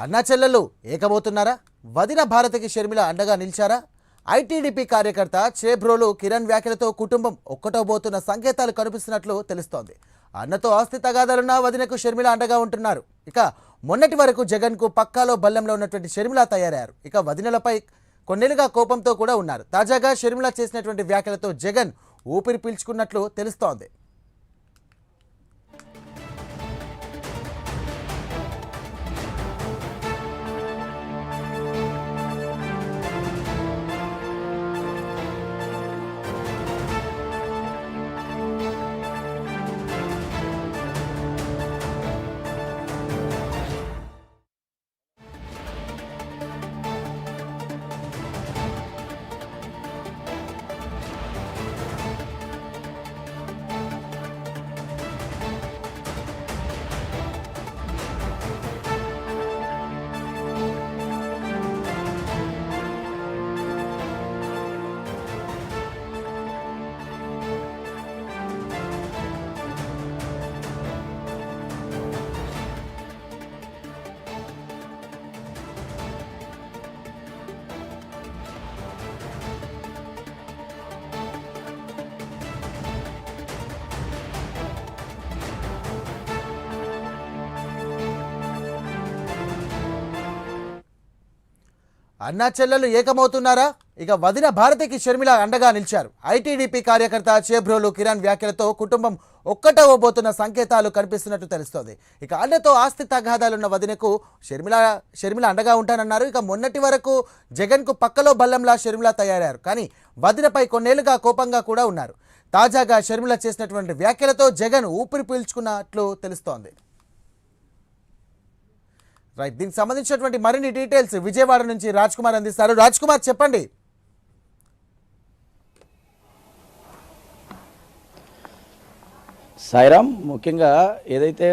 అన్నా చెల్లెలు ఏకబోతున్నారా? వదిన భారతికి షర్మిల అండగా నిలిచారా? ఐటీడీపీ కార్యకర్త చేబ్రోలు కిరణ్ వ్యాఖ్యలతో కుటుంబం ఒక్కటోబోతున్న సంకేతాలు కనిపిస్తున్నట్లు తెలుస్తోంది. అన్నతో ఆస్తి తగాదాలున్న వదినకు షర్మిల అండగా ఉంటున్నారు. ఇక మొన్నటి వరకు జగన్కు పక్కాలో బల్లంలో ఉన్నటువంటి షర్మిల తయారయ్యారు. ఇక వదినలపై కొన్నేళ్లుగా కోపంతో కూడా ఉన్నారు. తాజాగా షర్మిల చేసినటువంటి వ్యాఖ్యలతో జగన్ ఊపిరి పీల్చుకున్నట్లు తెలుస్తోంది. అన్నా చెల్లెలు ఏకమవుతున్నారా? ఇక వదిన భారతికి షర్మిల అండగా నిలిచారు. ఐటీడీపీ కార్యకర్త చేబ్రోలు కిరణ్ వ్యాఖ్యలతో కుటుంబం ఒక్కటవబోతున్న సంకేతాలు కనిపిస్తున్నట్టు తెలుస్తోంది. ఇక అన్నతో ఆస్తి తగాదాలున్న వదినకు షర్మిల అండగా ఉంటానన్నారు. ఇక మొన్నటి వరకు జగన్కు పక్కలో బల్లంలా షర్మిల తయారయ్యారు. కానీ వదినపై కొన్నేళ్లుగా కోపంగా కూడా ఉన్నారు. తాజాగా షర్మిల చేసినటువంటి వ్యాఖ్యలతో జగన్ ఊపిరి పీల్చుకున్నట్లు తెలుస్తోంది. రైట్, దీనికి సంబంధించినటువంటి మరిన్ని డీటెయిల్స్ విజయవాడ నుంచి రాజ్ కుమార్ అందిస్తారు. రాజ్ కుమార్, చెప్పండి. సాయిరామ్, ముఖ్యంగా ఏదైతే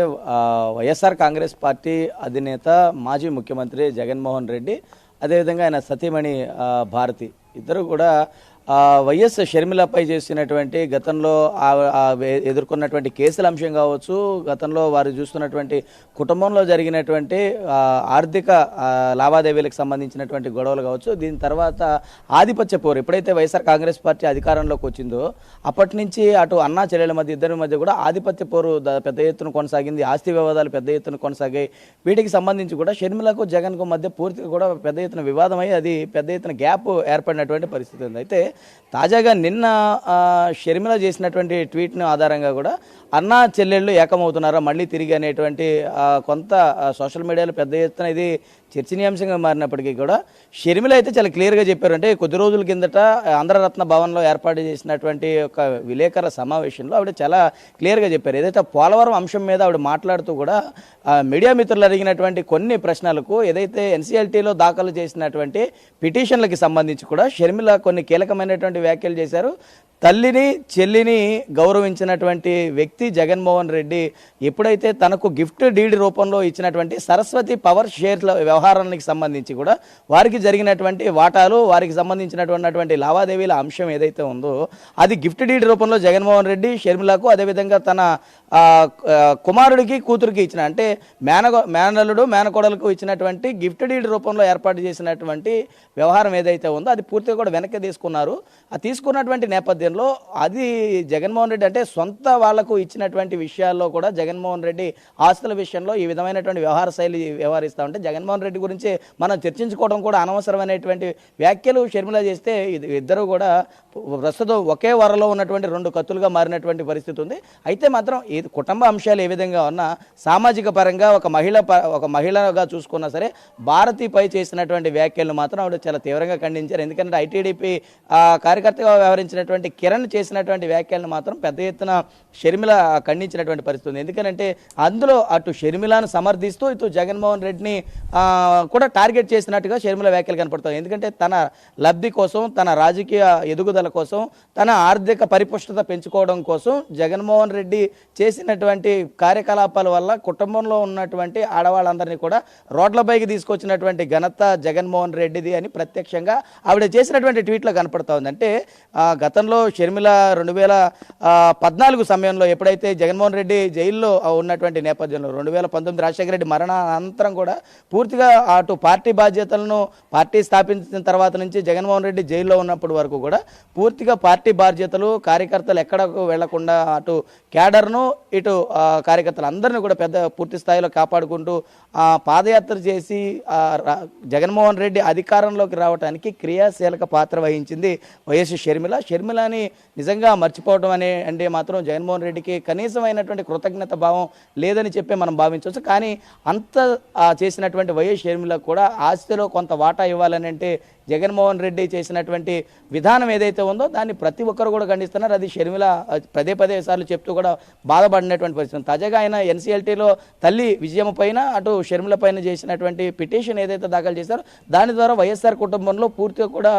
వైఎస్ఆర్ కాంగ్రెస్ పార్టీ అధినేత మాజీ ముఖ్యమంత్రి జగన్మోహన్ రెడ్డి, అదేవిధంగా ఆయన సతీమణి భారతి ఇద్దరు కూడా వైఎస్ షర్మిలపై చేసినటువంటి గతంలో ఎదుర్కొన్నటువంటి కేసుల అంశం కావచ్చు, గతంలో వారు చూస్తున్నటువంటి కుటుంబంలో జరిగినటువంటి ఆర్థిక లావాదేవీలకు సంబంధించినటువంటి గొడవలు కావచ్చు, దీని తర్వాత ఆధిపత్య పోరు ఎప్పుడైతే వైఎస్ఆర్ కాంగ్రెస్ పార్టీ అధికారంలోకి వచ్చిందో అప్పటి నుంచి అటు అన్నా చెల్లెల మధ్య ఇద్దరి మధ్య కూడా ఆధిపత్య పోరు పెద్ద ఎత్తున కొనసాగింది. ఆస్తి వివాదాలు పెద్ద ఎత్తున కొనసాగాయి. వీటికి సంబంధించి కూడా షర్మిలకు జగన్కు మధ్య పూర్తిగా కూడా పెద్ద ఎత్తున వివాదమై అది పెద్ద ఎత్తున గ్యాప్ ఏర్పడినటువంటి పరిస్థితి ఉంది. అయితే తాజాగా నిన్న షర్మిల చేసినటువంటి ట్వీట్ను ఆధారంగా కూడా అన్నా చెల్లెళ్ళు ఏకమవుతున్నారా మళ్ళీ తిరిగి అనేటువంటి కొంత సోషల్ మీడియాలో పెద్ద ఎత్తున ఇది చర్చనీయాంశంగా మారినప్పటికీ కూడా షర్మిల అయితే చాలా క్లియర్గా చెప్పారు. అంటే కొద్ది రోజుల కిందట ఆంధ్రరత్న భవన్లో ఏర్పాటు చేసినటువంటి ఒక విలేకరుల సమావేశంలో ఆవిడ చాలా క్లియర్గా చెప్పారు. ఏదైతే పోలవరం అంశం మీద ఆవిడ మాట్లాడుతూ కూడా మీడియా మిత్రులు అడిగినటువంటి కొన్ని ప్రశ్నలకు ఏదైతే ఎన్సీఎల్టీలో దాఖలు చేసినటువంటి పిటిషన్లకి సంబంధించి కూడా షర్మిల కొన్ని కీలకమైనటువంటి వ్యాఖ్యలు చేశారు. తల్లిని చెల్లిని గౌరవించినటువంటి వ్యక్తి జగన్మోహన్ రెడ్డి ఎప్పుడైతే తనకు గిఫ్ట్ డీడ్ రూపంలో ఇచ్చినటువంటి సరస్వతి పవర్ షేర్ల వ్యవహారానికి సంబంధించి కూడా వారికి జరిగినటువంటి వాటాలు, వారికి సంబంధించినటువంటి లావాదేవీల అంశం ఏదైతే ఉందో అది గిఫ్ట్ డీడ్ రూపంలో జగన్మోహన్ రెడ్డి షర్మిలకు, అదేవిధంగా తన కుమారుడికి కూతురికి ఇచ్చిన, అంటే మేనల్లుడు మేనకోడలకు ఇచ్చినటువంటి గిఫ్ట్ డీడ్ రూపంలో ఏర్పాటు చేసినటువంటి వ్యవహారం ఏదైతే ఉందో అది పూర్తిగా కూడా వెనక్కి తీసుకున్నారు. ఆ తీసుకున్నటువంటి నేపథ్యంలో అది జగన్మోహన్ రెడ్డి అంటే సొంత వాళ్లకు ఇచ్చినటువంటి విషయాల్లో కూడా జగన్మోహన్ రెడ్డి ఆస్తుల విషయంలో ఈ విధమైనటువంటి వ్యవహార శైలి వ్యవహరిస్తూ ఉంటే జగన్మోహన్ రెడ్డి గురించి మనం చర్చించుకోవడం కూడా అనవసరమైనటువంటి వ్యాఖ్యలు షర్మిల చేస్తే ఇద్దరు కూడా ప్రస్తుతం ఒకే వరలో ఉన్నటువంటి రెండు కత్తులుగా మారినటువంటి పరిస్థితి ఉంది. అయితే మాత్రం ఈ కుటుంబ అంశాలు ఏ విధంగా ఉన్నా సామాజిక పరంగా ఒక మహిళగా చూసుకున్నా సరే భారతిపై చేసినటువంటి వ్యాఖ్యలను మాత్రం ఆవిడ చాలా తీవ్రంగా ఖండించారు. ఎందుకంటే ఐటీడీపీ కార్యకర్తగా వ్యవహరించినటువంటి కిరణ్ చేసినటువంటి వ్యాఖ్యలను మాత్రం పెద్ద ఎత్తున షర్మిల ఖండించినటువంటి పరిస్థితి ఉంది. ఎందుకంటే అందులో అటు షర్మిలను సమర్థిస్తూ ఇటు జగన్మోహన్ రెడ్డిని కూడా టార్గెట్ చేసినట్టుగా షర్మిల వ్యాఖ్యలు కనపడతాయి. ఎందుకంటే తన లబ్ధి కోసం, తన రాజకీయ ఎదుగుదల కోసం, తన ఆర్థిక పరిపుష్టత పెంచుకోవడం కోసం జగన్మోహన్ రెడ్డి చేసినటువంటి కార్యకలాపాల వల్ల కుటుంబంలో ఉన్నటువంటి ఆడవాళ్ళందరినీ కూడా రోడ్లపైకి తీసుకొచ్చినటువంటి ఘనత జగన్మోహన్ రెడ్డిది అని ప్రత్యక్షంగా ఆవిడ చేసినటువంటి ట్వీట్లో కనపడతా ఉంది. అంటే గతంలో షర్మిల 2014 సమయంలో ఎప్పుడైతే జగన్మోహన్ రెడ్డి జైల్లో ఉన్నటువంటి నేపథ్యంలో 2019 రాజశేఖర రెడ్డి మరణ అనంతరం కూడా పూర్తిగా అటు పార్టీ బాధ్యతలను పార్టీ స్థాపించిన తర్వాత నుంచి జగన్మోహన్ రెడ్డి జైల్లో ఉన్నప్పటి వరకు కూడా పూర్తిగా పార్టీ బాధ్యతలు కార్యకర్తలు ఎక్కడకు వెళ్లకుండా అటు క్యాడర్ను ఇటు కార్యకర్తలు అందరినీ కూడా పూర్తి స్థాయిలో కాపాడుకుంటూ పాదయాత్ర చేసి జగన్మోహన్ రెడ్డి అధికారంలోకి రావడానికి క్రియాశీలక పాత్ర వహించింది వైఎస్ షర్మిలని నిజంగా మర్చిపోవడం అంటే మాత్రం జగన్మోహన్ రెడ్డికి కనీసమైనటువంటి కృతజ్ఞత భావం లేదని చెప్పి మనం భావించవచ్చు. కానీ అంత చేసినటువంటి వైఎస్ షర్మిలకు కూడా ఆస్తిలో కొంత వాటా ఇవ్వాలని అంటే జగన్మోహన్ రెడ్డి చేసినటువంటి విధానం ఏదైతే ఉందో దాన్ని ప్రతి ఒక్కరు కూడా ఖండిస్తున్నారు. అది షర్మిల పదే సార్లు చెప్తూ కూడా బాధపడినటువంటి పరిస్థితి. తాజాగా ఆయన ఎన్సీఎల్టీలో తల్లి విజయం పైన అటు షర్మిల పైన చేసినటువంటి పిటిషన్ ఏదైతే దాఖలు చేశారో దాని ద్వారా వైఎస్ఆర్ కుటుంబంలో పూర్తిగా కూడా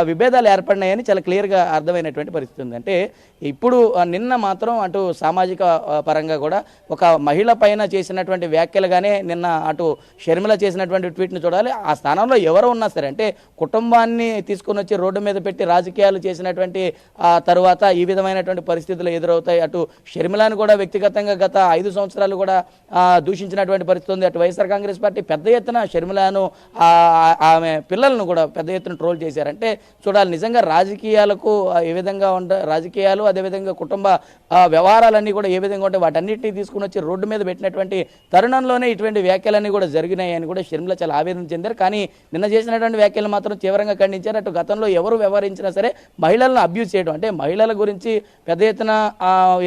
విభేదాలు ఏర్పడినాయని చాలా క్లియర్గా అర్థమైనటువంటి పరిస్థితి ఉంది. అంటే ఇప్పుడు నిన్న మాత్రం అటు సామాజిక పరంగా కూడా ఒక మహిళ పైన చేసినటువంటి వ్యాఖ్యలుగానే నిన్న అటు షర్మిల చేసినటువంటి ట్వీట్ని చూడాలి. ఆ స్థానంలో ఎవరు ఉన్నా సరే అంటే కుటుంబాన్ని తీసుకొని వచ్చి రోడ్డు మీద పెట్టి రాజకీయాలు చేసినటువంటి తరువాత ఈ విధమైనటువంటి పరిస్థితులు ఎదురవుతాయి. అటు షర్మిలాని కూడా వ్యక్తిగతంగా గత 5 సంవత్సరాలు కూడా దూషించినటువంటి పరిస్థితి ఉంది. అటు వైఎస్ఆర్ కాంగ్రెస్ పార్టీ పెద్ద ఎత్తున షర్మిలాను ఆమె పిల్లలను కూడా పెద్ద ఎత్తున ట్రోల్ చేశారంటే చూడాలి. నిజంగా రాజకీయాలకు ఏ విధంగా రాజకీయాలు అదేవిధంగా కుటుంబ వ్యవహారాలన్నీ కూడా ఏ విధంగా ఉంటాయి వాటన్నిటినీ తీసుకుని వచ్చి రోడ్డు మీద పెట్టినటువంటి తరుణంలోనే ఇటువంటి వ్యాఖ్యలన్నీ కూడా జరిగినాయని కూడా షర్మిల చాలా ఆవేదన చెందారు. కానీ నిన్న చేసినటువంటి వ్యాఖ్యలు మాత్రం తీవ్రంగా ఖండించారు. అటు గతంలో ఎవరు వ్యవహరించినా సరే మహిళలను అబ్యూజ్ చేయడం అంటే మహిళల గురించి పెద్ద ఎత్తున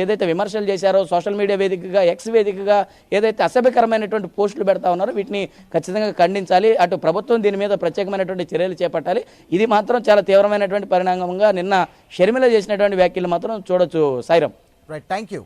ఏదైతే విమర్శలు చేశారో సోషల్ మీడియా వేదికగా ఎక్స్ వేదికగా ఏదైతే అసభ్యకరమైనటువంటి పోస్టులు పెడతా ఉన్నారో వీటిని ఖచ్చితంగా ఖండించాలి. అటు ప్రభుత్వం దీని మీద ప్రత్యేకమైనటువంటి చర్యలు చేపట్టాలి. ఇది మాత్రం చాలా తీవ్రమైనటువంటి పరిణామంగా నిన్న షర్మిల చేసినటువంటి వ్యాఖ్యలు మాత్రం చూడొచ్చు. సాయిరామ్. Right, thank you.